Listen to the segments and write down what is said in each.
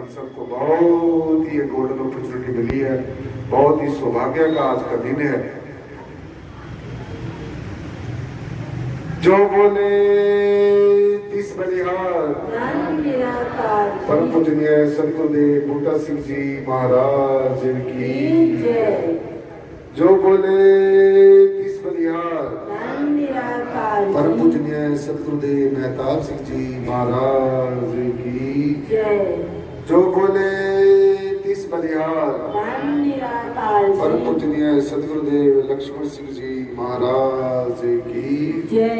हम सबको बहुत ही गोल्डन अपॉर्चुनिटी मिली है, बहुत ही सौभाग्य का आज का दिन है। जो बोले तीस बलिहार परम पूजनीय सतगुरुदेव बूटा सिंह जी महाराज की जय। जो बोले तीस बलिहार परम पूजनीय सतगुरुदेव मेहताब सिंह जी महाराज की जय। जो बोले तीस बलिहार परम पूजनीय सतगुरुदेव लक्ष्मण सिंह जी महाराज की जय।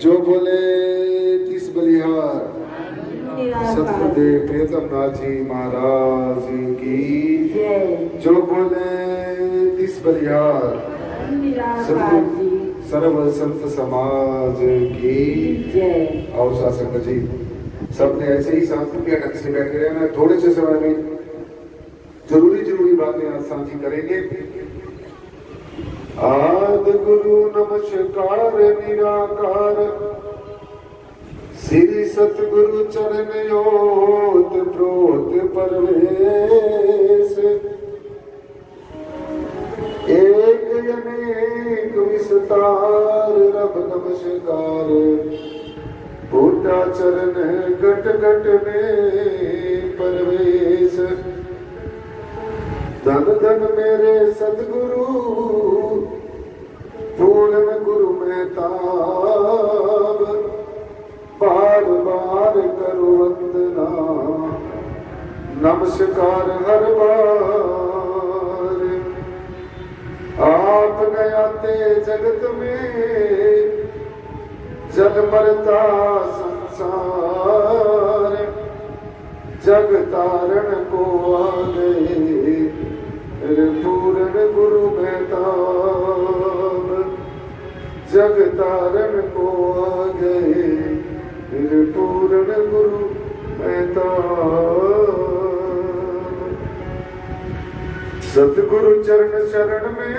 जो बोले तीस बलिहार सतगुरुदेव प्रियतम नाथ जी महाराज की जय। जो बोले तीस बलिहार सतगुरु सर्व संत समाज की जय। और शासन जी सबने ऐसे ही शांति ढंग से बैठे रहना। थोड़े से समय में जरूरी बातें आज साझी करेंगे। आदि गुरु नमस्कार निराकार श्री सतगुरु चरण योत प्रोत परवेश एक अनेक विस्तार रब नमस्कार बूटा चरण घट घट में परवेश। धन धन मेरे सतगुरु पूर्ण गुरु मेहताब बार बार करो वंदना नमस्कार हर बार। आप नयाते जगत में जग मरता संसार जग तारण को आ गए पूर्ण गुरु मेहताब जग तारण को आ गए पूर्ण गुरु मेहताब। सतगुरु चरण शरण में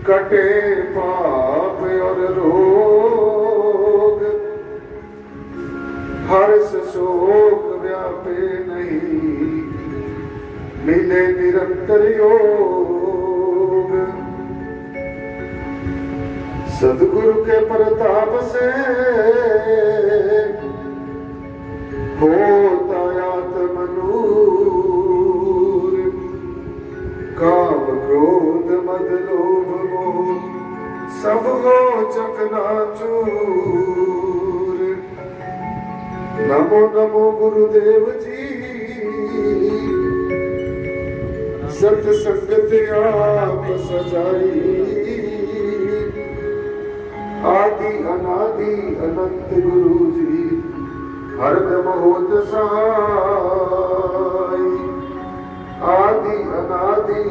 कटे पाप और रोग हर्ष शोक व्यापे नहीं मिले निरंतर योग। सतगुरु के प्रताप से होता आत्मनूर काम क्रोध मद लोभ मोह सब हो चकनाचूर। नमो नमो गुरुदेव जी सत संगत आप सजाई आदि अनादि अनंत गुरु जी हरदम होत सहाय। आदि अनादि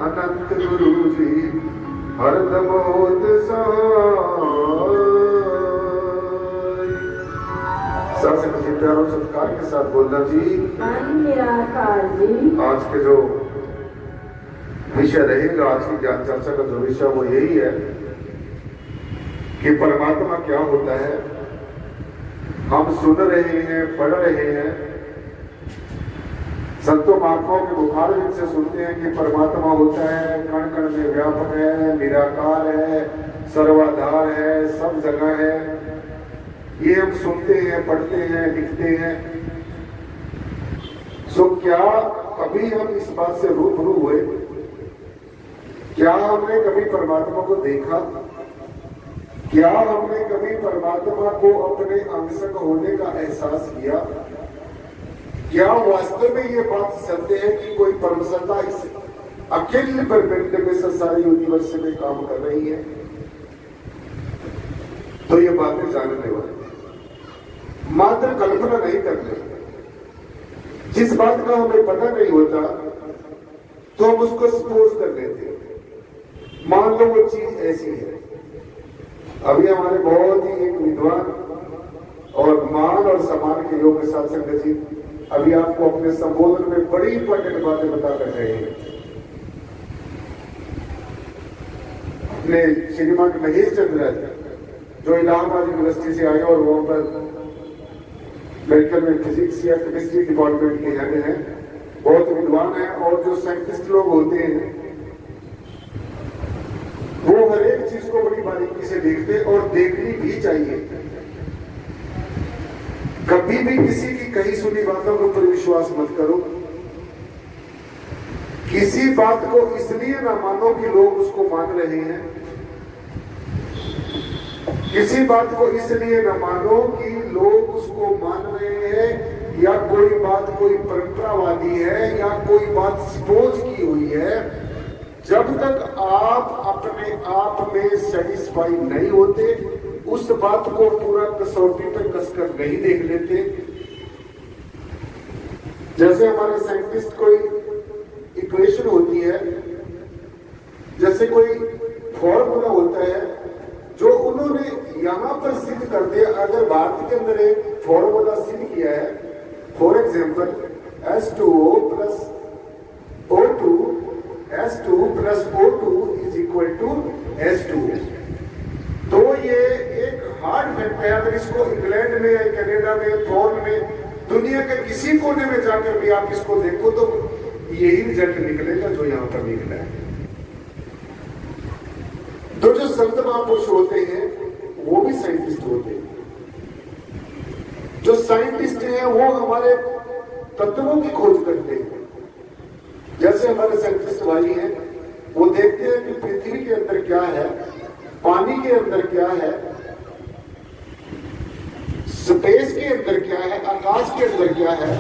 अनंत गुरु जी हरदम होत सहाय। सबसे प्यारों सत्कार के साथ बोलना जी। आज के जो विषय रहेगा, आज की ज्ञान चर्चा का जो विषय वो यही है कि परमात्मा क्या होता है। हम सुन रहे हैं, पढ़ रहे हैं, संतों महात्माओं के मुखारबिंद से सुनते हैं कि परमात्मा होता है, कण कण में व्यापक है, निराकार है, सर्वाधार है, सब जगह है। ये हम सुनते हैं, पढ़ते हैं, लिखते हैं। सो क्या कभी हम इस बात से रूबरू हुए? क्या हमने कभी परमात्मा को देखा? क्या हमने कभी परमात्मा को अपने अंशक होने का एहसास किया? क्या वास्तव में ये बात सत्य है कि कोई परम सत्ता इस अखिल ब्रह्मांड में सारी यूनिवर्स में काम कर रही है? तो ये बातें जानने वाले मात्र कल्पना नहीं करते। जिस बात का हमें पता नहीं होता तो हम उसको सपोज कर लेते हैं। मान लो वो चीज ऐसी है। अभी हमारे बहुत ही एक विद्वान और मान और सम्मान के योग्य साथ संगत जी अभी आपको अपने संबोधन में बड़ी इंपॉर्टेंट बातें बता कर रहे हैं। अपने श्रीमान महेश चंद्र जो इलाहाबाद यूनिवर्सिटी से आए और वहां पर मेडिकल में फिजिक्स या केमिस्ट्री डिपार्टमेंट के हेड हैं, बहुत विद्वान हैं, और जो साइंटिस्ट लोग होते हैं वो हर एक चीज को बड़ी बारीकी से देखते और देखनी भी चाहिए। कभी भी किसी की कही सुनी बातों के ऊपर विश्वास मत करो। किसी बात को इसलिए ना मानो कि लोग उसको मान रहे हैं, किसी बात को इसलिए न मानो कि लोग उसको मान रहे हैं, या कोई बात कोई परंपरावादी है, या कोई बात सपोज की हुई है। जब तक आप अपने आप में सेटिस्फाई नहीं होते, उस बात को पूरा कसौटी पर कसकर नहीं देख लेते। जैसे हमारे साइंटिस्ट कोई इक्वेशन होती है, जैसे कोई फॉर्मूला होता है जो उन्होंने यहां पर सिद्ध कर दिया। अगर भारत के अंदर एक फॉर्मूला सिद्ध किया है, for example H2O plus O2 S2 plus O2 is equal to H2, तो ये एक हार्ड फैक्ट है। अगर इसको इंग्लैंड में, कनाडा में, फॉरेन में, दुनिया के किसी कोने में जाकर भी आप इसको देखो तो यही रिजल्ट निकलेगा जो यहां पर निकला है। तो जो संत महापुरुष होते हैं वो भी साइंटिस्ट होते हैं। जो साइंटिस्ट हैं वो हमारे तत्वों की खोज करते हैं। जैसे हमारे साइंटिस्ट वाली हैं, वो देखते हैं कि पृथ्वी के अंदर क्या है, पानी के अंदर क्या है, स्पेस के अंदर क्या है, आकाश के अंदर क्या है।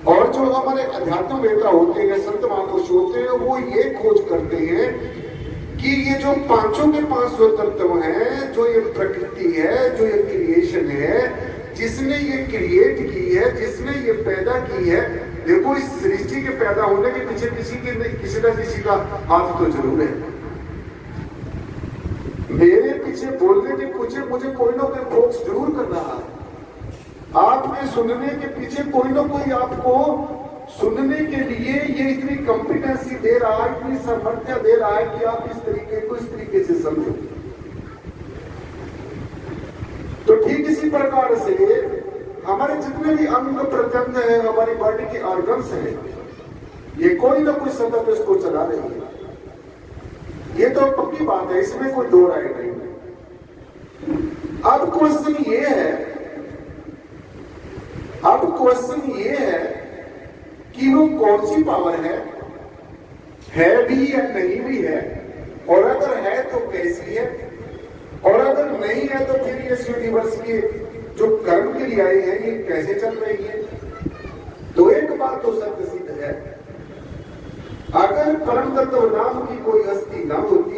और जो हमारे अध्यात्म वेता होते हैं, संत महापुरुष होते हैं, वो ये खोज करते हैं कि ये जो पांचों के 500 तत्व हैं, जो ये प्रकृति है, जो ये क्रिएशन है, जिसने ये क्रिएट की है, जिसने ये पैदा की है। देखो, इस सृष्टि के पैदा होने के पीछे किसी न किसी का हाथ तो जरूर है। मेरे पीछे बोलने के पीछे मुझे कोई ना कोई फोर्स जरूर कर रहा है। आपके सुनने के पीछे कोई ना कोई आपको सुनने के लिए ये इतनी कॉम्पिटेंसी दे रहा है, इतनी सामर्थ्य दे रहा है कि आप इस तरीके को इस तरीके से समझो। तो ठीक इसी प्रकार से हमारे जितने भी अंग प्रत्यंग है, हमारी बॉडी के ऑर्गन्स हैं, ये कोई ना कोई सतत इसको चला रही है। ये तो पक्की बात है, इसमें कोई दो राय नहीं है। अब क्वेश्चन ये है कि वो कौन सी पावर है भी या नहीं भी है, और अगर है तो कैसी है, और अगर नहीं है तो फिर इस यूनिवर्स की जो कर्म क्रियाएं हैं ये कैसे चल रही है। तो एक बात तो सत्य सिद्ध है, अगर परम तत्व नाम की कोई हस्ती ना होती,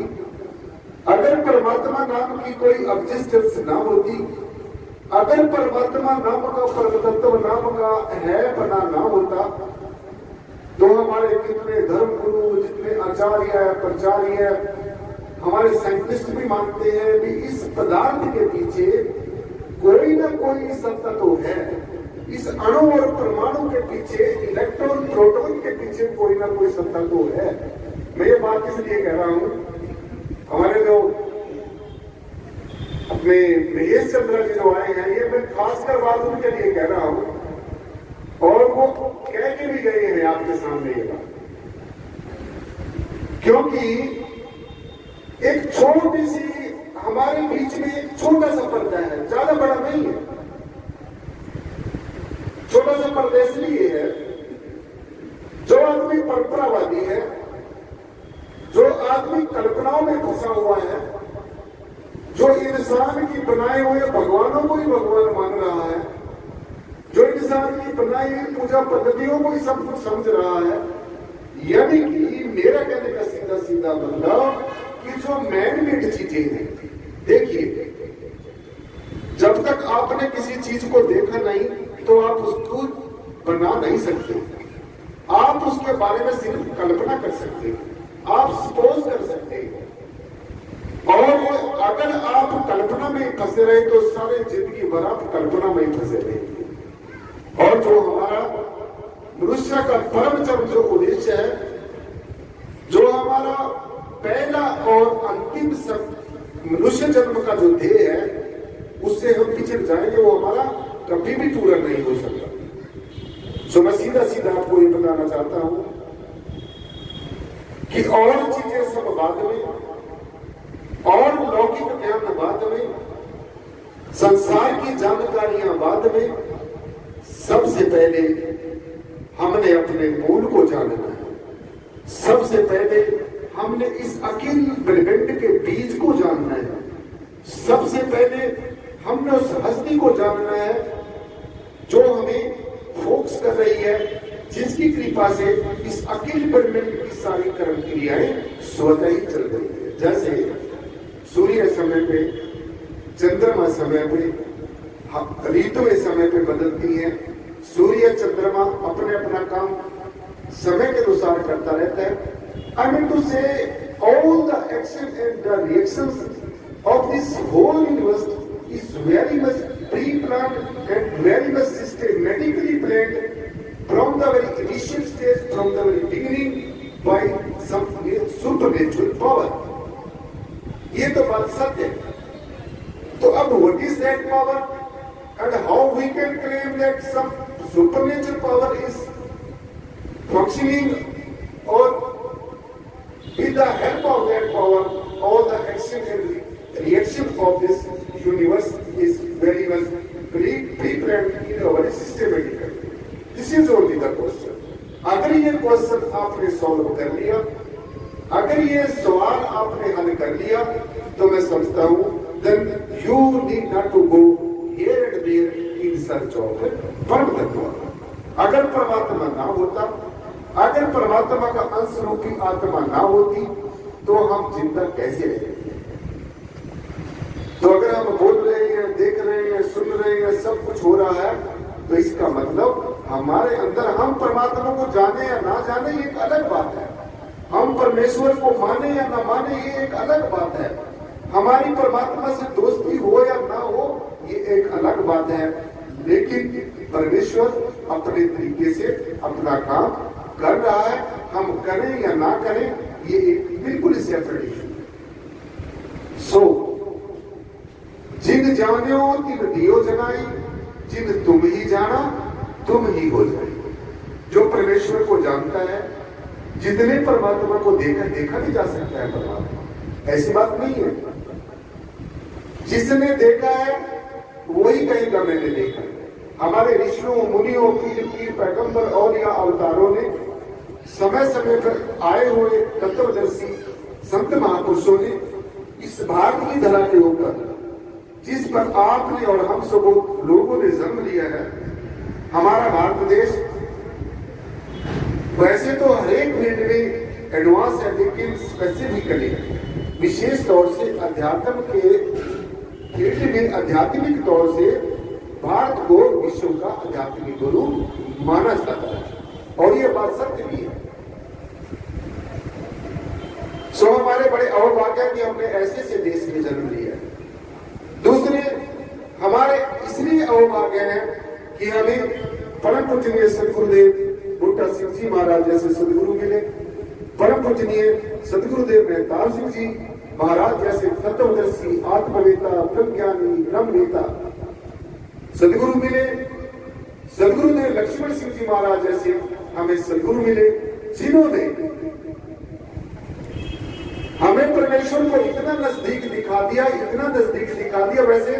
अगर परमात्मा नाम की कोई एग्जिस्टेंस ना होती, अगर परमात्मा नाम का, परम तत्व नाम का है बना ना होता, तो हमारे कितने धर्म गुरु, जितने आचार्य प्राचार्य, हमारे साइंटिस्ट भी मानते हैं कि इस पदार्थ के पीछे कोई ना कोई सत्ता तो है। इस अणु और परमाणु के पीछे, इलेक्ट्रॉन प्रोटॉन के पीछे कोई ना कोई सत्ता तो है। मैं ये बात इसलिए कह रहा हूं, हमारे जो अपने महेश चंद्र जी जो आए हैं, ये मैं खासकर बात उनके लिए कह रहा हूं, और वो कह के भी गए हैं आपके सामने ये बात, क्योंकि एक छोटी सी हमारे बीच में एक छोटा सा पर्दा है, ज्यादा बड़ा नहीं है। छोटा सा पर्दा इसलिए है, जो आदमी परंपरावादी है, जो आदमी कल्पनाओं में फंसा हुआ है, जो इंसान की बनाए हुए भगवानों को ही भगवान मान रहा है, जो इंसान की बनाई हुई पूजा पद्धतियों को ही सब कुछ समझ रहा है, यानी कि मेरा कहने का सीधा सीधा मतलब कि जो मैन मेड चीजें हैं, देखिए, जब तक आपने किसी चीज को देखा नहीं तो आप उसको बना नहीं सकते। आप उसके बारे में सिर्फ कल्पना कर सकते हैं, आप सपोज कर सकते हैं, और अगर आप कल्पना में फंसे रहे तो सारे जिंदगी भर आप कल्पना में फंसे रहेंगे। और जो हमारा मनुष्य का परम चरम जो उद्देश्य है, जो हमारा पहला और अंतिम मनुष्य जन्म का जो ध्येय है, उससे हम पीछे जाएंगे, वो हमारा कभी भी पूरा नहीं हो सकता। सो मैं सीधा सीधा आपको ये बताना चाहता हूं कि और चीजें सब बाद में, और लौकिक ज्ञान बाद में, संसार की जानकारियां बाद में, सबसे पहले हमने अपने मूल को जानना है। सबसे पहले हमने इस अखिल ब्रह्मांड के बीज को जानना है। सबसे पहले हमने उस हस्ती को जानना है जो हमें फोकस कर रही है, जिसकी कृपा से इस अखिल ब्रह्मांड की सारी कर्म क्रियाएं स्वतः ही चल रही है। जैसे सूर्य समय पे, चंद्रमा समय पे, ऋतुएं समय पे बदलती हैं। सूर्य चंद्रमा अपने अपना काम समय के अनुसार करता रहता है। आई मीन टू से all the action and the reactions of this whole universe is very much pre-planned and very much systematically planned from the very initial stage, from the very beginning, by some supernatural power. ये तो बात सत्य है। तो अब what is that power and how we can claim that some supernatural power is functioning, or with the help of that power, all the action and reaction of this universe is very well pre-planned in a very systematic. This is only the question. अगर ये question आपने solve कर लिया, अगर ये सवाल आपने हल कर लिया, तो मैं समझता हूं then you need not to go here and there in search of परम तत्व। अगर परमात्मा ना होता, अगर परमात्मा का अंश रूपी आत्मा ना होती, तो हम जिंदा कैसे रहेंगे? तो अगर हम बोल रहे हैं, देख रहे हैं, सुन रहे हैं, सब कुछ हो रहा है, तो इसका मतलब हमारे अंदर, हम परमात्मा को जाने या ना जाने ये एक अलग बात है। हम परमेश्वर को माने या ना माने ये एक अलग बात है। हमारी परमात्मा से दोस्ती हो या ना हो ये एक अलग बात है। लेकिन परमेश्वर अपने तरीके से अपना काम कर रहा है, हम करें या ना करें ये एक बिल्कुल सेपरेट इशू है। सो जिन जान्यो तिन दियो जनाई, जिन तुम ही जाना तुम ही हो जाए। जो परमेश्वर को जानता है, जितने परमात्मा को देखा नहीं जा सकता है परमात्मा, ऐसी बात नहीं है। जिसने देखा है वही कहेगा मैंने देखा है। हमारे ऋषियों, मुनियों, पीर पैगंबर और या अवतारों ने, समय समय पर आए हुए तत्वदर्शी संत महापुरुषों ने इस भारत की धरा के ऊपर, जिस पर आपने और हम सब लोगों ने जन्म लिया है, हमारा भारत देश, वैसे तो हर एक फील्ड में एडवांस है, लेकिन स्पेसिफिकली विशेष तौर से अध्यात्म के फील्ड में, आध्यात्मिक तौर से भारत को विश्व का आध्यात्मिक गुरु माना जाता है। और ये बात सत्य भी है। सो हमारे बड़े अवभाग्य कि हमने ऐसे से देश में जन्म लिया। दूसरे हमारे इसलिए अवभाग्य है कि हमें परम पूजनीय सदगुरुदेव बूटा सिंह जी महाराज जैसे सदगुरु मिले, परम पूजनीय सदगुरुदेव मेहताब सिंह जी महाराज जैसे तत्वदर्शी, आत्मवेता, ब्रह्मज्ञानी, ब्रह्मनेता सदगुरु मिले, सदगुरुदेव लक्ष्मण सिंह जी महाराज जैसे हमें सदगुरु मिले, जिन्होंने हमें परमेश्वर को इतना नजदीक दिखा दिया, इतना नजदीक दिखा दिया। वैसे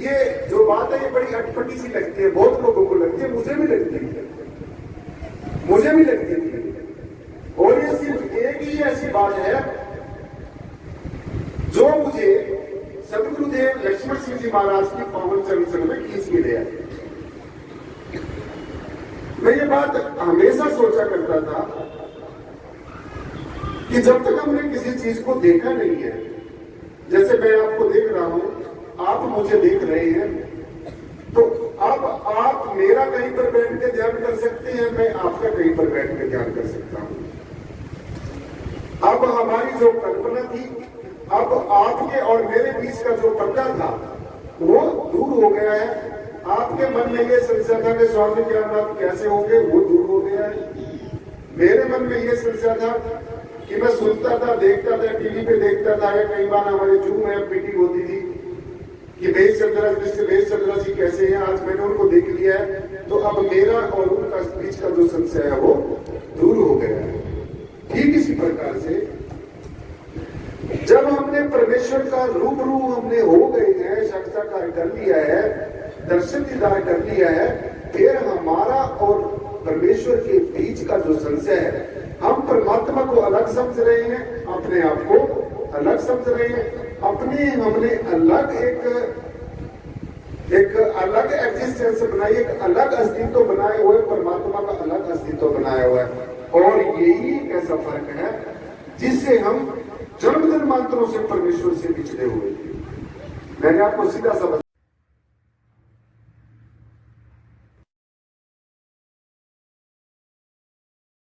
ये जो बात है ये बड़ी अटपटी सी लगती है, बहुत लोगों को लगती है, मुझे भी लगती है, मुझे भी लगती है। और ये सिर्फ एक ही ऐसी बात है जो मुझे सदगुरुदेव लक्ष्मण सिंह जी महाराज की पावन चरण में खींच के ले आए। मैं ये बात हमेशा सोचा करता था कि जब तक हमने किसी चीज को देखा नहीं है, जैसे मैं आपको देख रहा हूं, आप मुझे देख रहे हैं, तो अब आप मेरा कहीं पर बैठ के ध्यान कर सकते हैं, मैं आपका कहीं पर बैठ के ध्यान कर सकता हूं। अब हमारी जो कल्पना थी, अब आपके और मेरे बीच का जो पर्दा था वो दूर हो गया है। आपके मन में ये संशय था कि स्वामी ज्ञाननाथ कैसे होंगे, वो दूर हो गया है। मेरे मन में ये संशय था कि मैं सुनता था, देखता था, टीवी पे देखता था, या कई बार हमारे जूम में मीटिंग होती थी, कि वेश चंद्रा जी कैसे हैं, आज मैंने उनको देख लिया है तो अब मेरा और उनका बीच का जो संशय है वो दूर हो गया है। ठीक इसी प्रकार से जब हमने परमेश्वर का रूबरू हमने हो गए हैं, साक्षात्कार कर लिया है, दर्शन दीदार कर लिया है, फिर हमारा और परमेश्वर के बीच का जो संशय है, हम परमात्मा को अलग समझ रहे हैं, अपने आप को अलग समझ रहे हैं, हमने अलग एक अलग एग्जिस्टेंस बनाई, एक अलग अस्तित्व बनाए हुए, परमात्मा का अलग अस्तित्व बनाया हुआ है। और यही एक ऐसा फर्क है जिससे हम जन्म जन्मांतरों से परमेश्वर से बिछड़े हुए। मैंने आपको सीधा सा